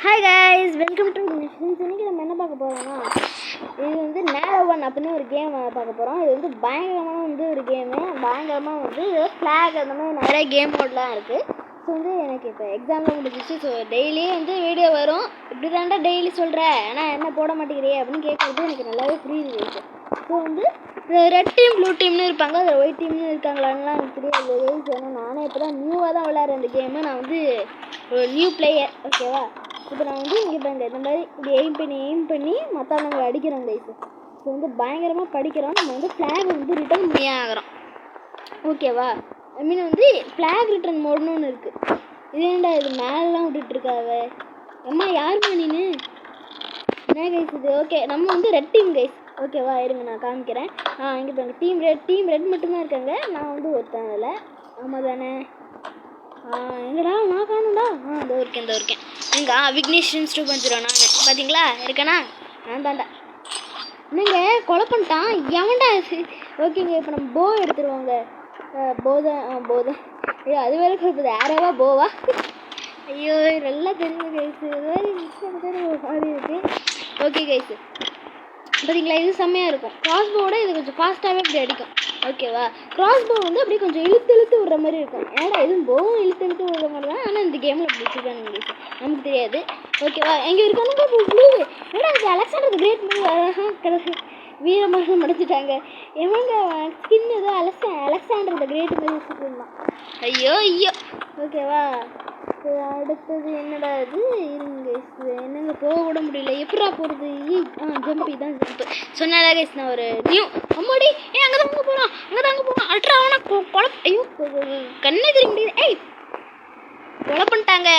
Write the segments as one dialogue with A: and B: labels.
A: Hi guys, welcome to missions. இன்றைக்கி நம்ம என்ன பார்க்க போகிறோம்னா, இது வந்து நேரோவன் அப்படின்னு ஒரு கேம் பார்க்க போகிறோம். இது வந்து பயங்கரமான ஒரு கேமு. பயங்கரமாக ஃப்ளாக் அந்த மாதிரி நிறைய கேம் மோட்லாம் இருக்குது. ஸோ எனக்கு இப்போ எக்ஸாம்லாம் முடிஞ்சிச்சு. ஸோ டெய்லியும் வீடியோ வரும். இப்படி தாண்டா டெய்லி சொல்கிறேன், ஆனால் என்ன போட மாட்டேங்கிறே அப்படின்னு கேட்குறது எனக்கு நல்லாவே புரியுது. ஸோ ரெட் டீம் ப்ளூ டீம்னு இருப்பாங்க, அதில் ஒயிட் டீம்னு இருக்காங்களான்லாம் எனக்கு தெரியாது. ஏன்னா நானே இப்போ தான் நியூவாக தான் விளையாடுறேன் இந்த கேமு. நான் ஒரு நியூ பிளேயர், ஓகேவா. இப்போ நான் இங்கே பாருங்க, இந்த மாதிரி இப்படி எய்ம் பண்ணி மற்றவங்களை அடிக்கிறோம் கைஸ். ஸோ பயங்கரமாக படிக்கிறோம். நம்ம ஃப்ளாக் ரிட்டர்ன் பண்ணி ஆகிறோம், ஓகேவா. ஐ மீன் ஃப்ளாக் ரிட்டர்ன் மோட்னு ஒன்று இருக்குது. இது ஏன்டா இது மேலெலாம் விட்டுட்ருக்காவ அம்மா, யாருமா நீனு? என்ன கைஸ் இது? ஓகே, நம்ம ரெட் டீம் கைஸ், ஓகேவா. இருங்க நான் காமிக்கிறேன். இங்கே பாருங்க, டீம் ரெட் மட்டும்தான் இருக்காங்க. நான் ஒருத்தன் அதில். ஆமாம் தானே? எங்கடா நான் காணும்டா. இதோ இருக்கேன். எங்க விக்னேஷ் கொஞ்சம் நான் பார்த்தீங்களா இருக்கேனா? நான் தாண்டா. என்னங்க கொலை பண்ணிட்டான் எவன்டா இது? ஓகேங்க, இப்போ நம்ம போ எடுத்துருவோங்க. போதை ஐயோ, அது வேறு கொடுப்பது யாராவா போவா? ஐயோ நல்லா தெரியுது கைஸு. மாதிரி இருக்குது. ஓகே கைஸு, பார்த்தீங்களா, இது செம்மையாக இருக்கும். கிராஸ்போவோட இது கொஞ்சம் ஃபாஸ்ட்டாகவே இப்படி அடிக்கும், ஓகேவா. கிராஸ்போ அப்படியே கொஞ்சம் இழுத்து விடுற மாதிரி இருக்கும். ஏன்னா இதுவும் போவும் இழுத்து விடுற மாதிரி தான். ஆனால் இந்த கேமில் அப்படி வச்சுருக்காங்க, நமக்கு தெரியாது, ஓகேவா. எங்கே இருக்கானுங்க ப்ளூ? ஏன்னா இது அலெக்சாண்டர் தி கிரேட் மாதிரி வீரமாக முடிச்சுட்டாங்க. எவங்க ஸ்கின் ஏதோ அலெக்சாண்டர் தி கிரேட் மாதிரி வச்சுட்டு இருந்தான். ஐயோ, ஓகேவா. அடுத்தது என்னடா இது? இருங்க என்னங்க போக கூட முடியல. எப்படா போகிறது? ஜம்பி தான் ஜம்பு சொன்னால கைஸ். நான் ஒரு நியூ அம்மாடி அங்கே தாங்க போகிறான் அல்ட்ரா அவனா கொலை. ஐயோ கண்ணே தெரிய முடியுது. கொலை பண்ணிட்டாங்க.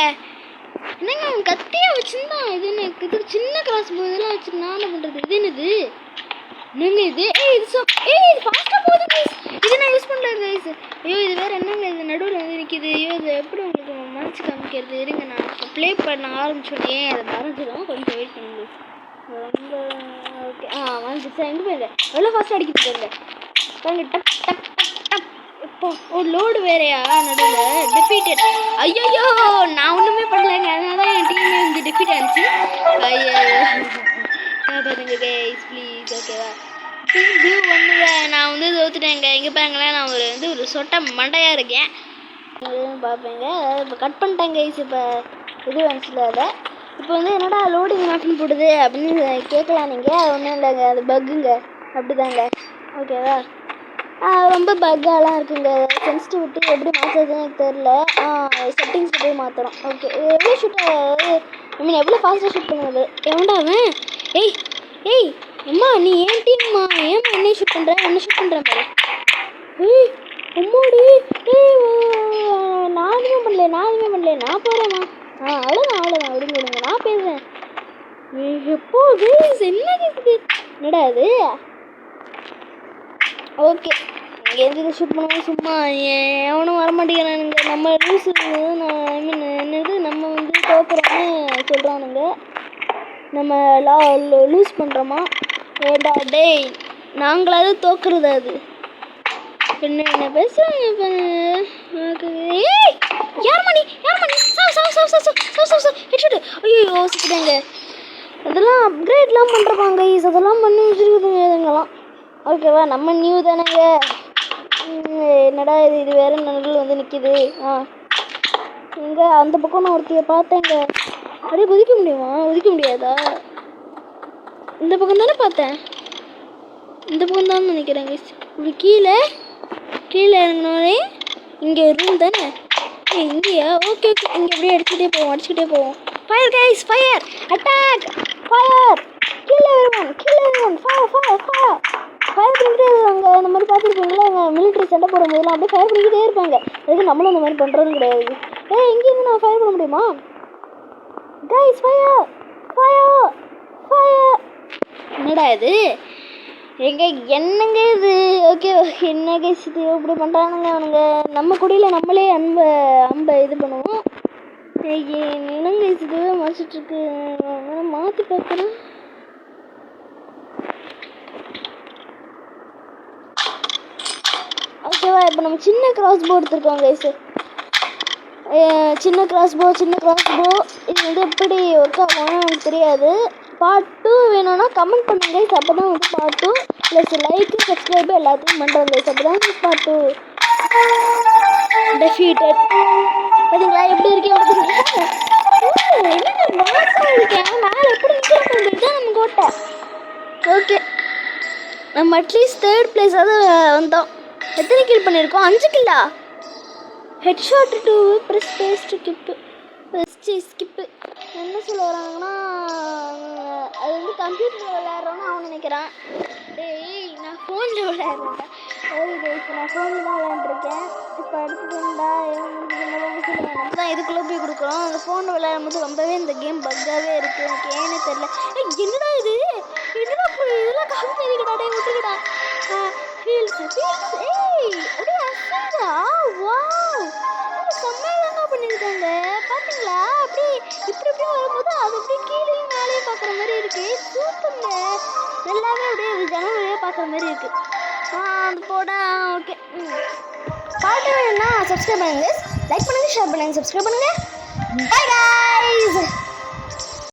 A: என்னங்க அவன் கத்தியா வச்சுருந்தான். இது என்ன இது? சின்ன கிராஸ் இதெல்லாம் வச்சு நான் என்ன பண்ணுறது? இது என்னது? என்னங்க இது? இது ஃபாஸ்ட்டாக போகுது கைஸ். இது நான் யூஸ் பண்ணல கைஸ். ஐயோ இது வேறு என்னங்க இது நடுவில் நிற்கிது. ஐயோ இது எப்படி உங்களுக்கு மறைச்சி காமிக்கிறது? இருங்க நான் இப்போ ப்ளே பண்ண ஆரம்பிச்சோன்னே அதை மறைஞ்சிடும். கொஞ்சம் வெயிட் பண்ணுங்க. ரொம்ப ஓகே. வந்துச்சா? எங்கே போயிருங்க? எவ்வளோ ஃபாஸ்ட்டாக அடிக்கிட்டு போயிருங்க பாருங்க. டப் டப் டப் டப். இப்போ லோடு வேறையா நடுவில்? டிஃபீட்டட். ஐயோ நான் ஒன்றுமே பண்ணலைங்க, அதனால தான் என் டீமே டிஃபீட் ஆனிச்சு. ஐயோ பாருங்க கைஸ் ப்ளீஸ், ஓகேவா. ஒன்றுங்க நான் தோத்துட்டேங்க. இங்கே பாருங்களேன், நான் ஒரு சொட்டை மண்டையாக இருக்கேன். பார்ப்பேங்க. இப்போ கட் பண்ணிட்டேன் கைஸ். இப்போ இது வந்துச்சுல அதை. இப்போ என்னடா லோடிங் மாஃபின் போடுது அப்படின்னு கேட்கலாம் நீங்கள். அது ஒன்றும் இல்லைங்க, அது பக்குங்க, அப்படி தாங்க, ஓகேவா. ரொம்ப பக்காலாம் இருக்குங்க. சென்சிட்டிவிட்டி எப்படி மாற்றுறதுன்னு எனக்கு தெரில. செட்டிங்ஸ் போய் மாற்றுறோம். ஓகே, எவ்வளோ எவ்வளோ ஃபாஸ்ட்டாக ஷூட் பண்ணுறது? எவன்டா அவன்? ஏய் அம்மா, நீ ஏன் டீம்மா? ஏம்மா என்னை ஷூட் பண்ணுற? என்ன ஷூட் பண்ணுறேன் பாரு. அம்மாடி, நான் எதுவுமே பண்ணல. நான் போகிறேம்மா. அவ்வளோதான் விடுங்க, நான் பேசுகிறேன். எப்போ என்ன கேட்குது? என்னடா அது? ஓகே, இங்கேருந்து ஷூட் பண்ணுவோம். சும்மா எவனும் வரமாட்டேங்கிறானுங்க. நம்ம லூஸ் ஐ மீன் என்னது, நம்ம தோக்குறோன்னு சொல்கிறானுங்க. நம்ம லூஸ் பண்ணுறோமா? ஏடா டேய், நாங்களாவது தோக்குறது. அது என்ன பேசுகிறாங்க இப்போ? யாருமணி ஐயோ யோசிக்கிட்டாங்க. அதெல்லாம் அப்கிரேட்லாம் பண்ணுறப்பாங்க கைஸ். அதெல்லாம் பண்ணி வச்சுருக்குதுங்கலாம், ஓகேவா. நம்ம நியூ தானேங்க. என்னடா இது வேறு நடுவில் நிற்கிது. எங்கே அந்த பக்கம் நான் ஒருத்தையை பார்த்தேங்க. அப்படியே குதிக்க முடியுமா? குதிக்க முடியாதா? இந்த பக்கம் தானே பார்த்தேன். இந்த பக்கம் தான் நினைக்கிறேன் கைஸ். இப்படி கீழே இறங்கினோடனே இங்கே ரூம் தானே. இங்கேயா? ஓகே, இங்கே அப்படியே அடிச்சுக்கிட்டே போவோம். Fire guys, fire attack, fire. கீழே வருவான் ஃபயர் பண்ணிக்கிட்டே இருக்காங்க. அந்த மாதிரி பார்த்துருப்பீங்களா, எங்கள் மிலிட்ரி சண்டை போடும் போதெல்லாம் அப்படியே ஃபயர் பண்ணிக்கிட்டே இருப்பாங்க. அதுக்கு நம்மளும் அந்த மாதிரி பண்ணுறதும் கிடையாது. இங்கேருந்து நான் ஃபயர் பண்ண முடியுமா கைஸ்? ஃபயர். என்னடா இது? என்னங்க இது? ஓகே, என்ன கைஸ் இது இப்படி பண்ணுறானுங்க அவனுங்க. நம்ம குடியில் நம்மளே அம்பை இது பண்ணுவோம். என்னங்க இது மறைச்சிட்ருக்கு? மாற்றி பார்க்குறேன். ஓகேவா, இப்போ நம்ம சின்ன கிராஸ் போர்டு எடுத்துருக்கோம் கைஸு. சின்ன கிராஸ் போ இது வந்து எப்படி ஒர்க் ஆகும்னு எனக்கு தெரியாது. பார்ட் 2 வேணும்னா கமெண்ட் பண்ணுங்க. அப்போ தான் வந்து பார்ட் 2 ப்ளஸ் லைக் சப்ஸ்கிரைப் எல்லாத்தையும் பண்ணுறோம். அப்போ தான் பார்ட் 2 டெஃபீட்டட். பார்த்தீங்களா எப்படி இருக்கேன் பார்த்தீங்களா? என்ன மாசம் இருக்கேன் மேலே எப்படி நிற்கிறேன் தான் நம்ம கோட்டை. ஓகே நம்ம அட்லீஸ்ட் 3rd பிளேஸாவது வந்தோம். எத்தனை கில் பண்ணியிருக்கோம்? 5 கில்லா. ஹெட் ஷாட் 2 ப்ரெஸ் பேஸ்ட் ஸ்கிப்பு என்ன சொல்ல வராங்கன்னா அது வந்து கம்ப்யூட்டரில் விளையாடுறோன்னு அவன் நினைக்கிறான். டேய் நான் ஃபோனில் விளையாடுறேன். இப்போ நான் ஃபோனில் தான் விளையாண்டுருக்கேன். இப்போ அடுத்ததுண்டா நம்ம தான் இதுக்குள்ளே போய் கொடுக்குறோம். அந்த ஃபோனில் விளையாடும் போது ரொம்பவே இந்த கேம் பக்காகவே இருக்குது. எனக்கு ஏன்னே தெரில. என்னடா இது என்னடா இதெல்லாம் காப்பி எதுக்கடா விட்டுக்கடா. ஃபீல்ஸ் அப்படியே அசைதா. வாவ் செம்மையாக பண்ணியிருக்காங்க பார்த்தீங்களா? அப்படி இப்படி வரும்போது அது அப்படியே கீழே மேலேயே பார்க்குற மாதிரி இருக்கு. சூப்பருங்க. எல்லாமே அப்படியே ஜனம் வழியாக பார்க்குற மாதிரி இருக்கு. அது போட ஓகே. பாட்டு வேணும்னா சப்ஸ்கிரைப் பண்ணுங்க, லைக் பண்ணுங்க, ஷேர் பண்ணுங்க, சப்ஸ்கிரைப் பண்ணுங்க. Bye guys.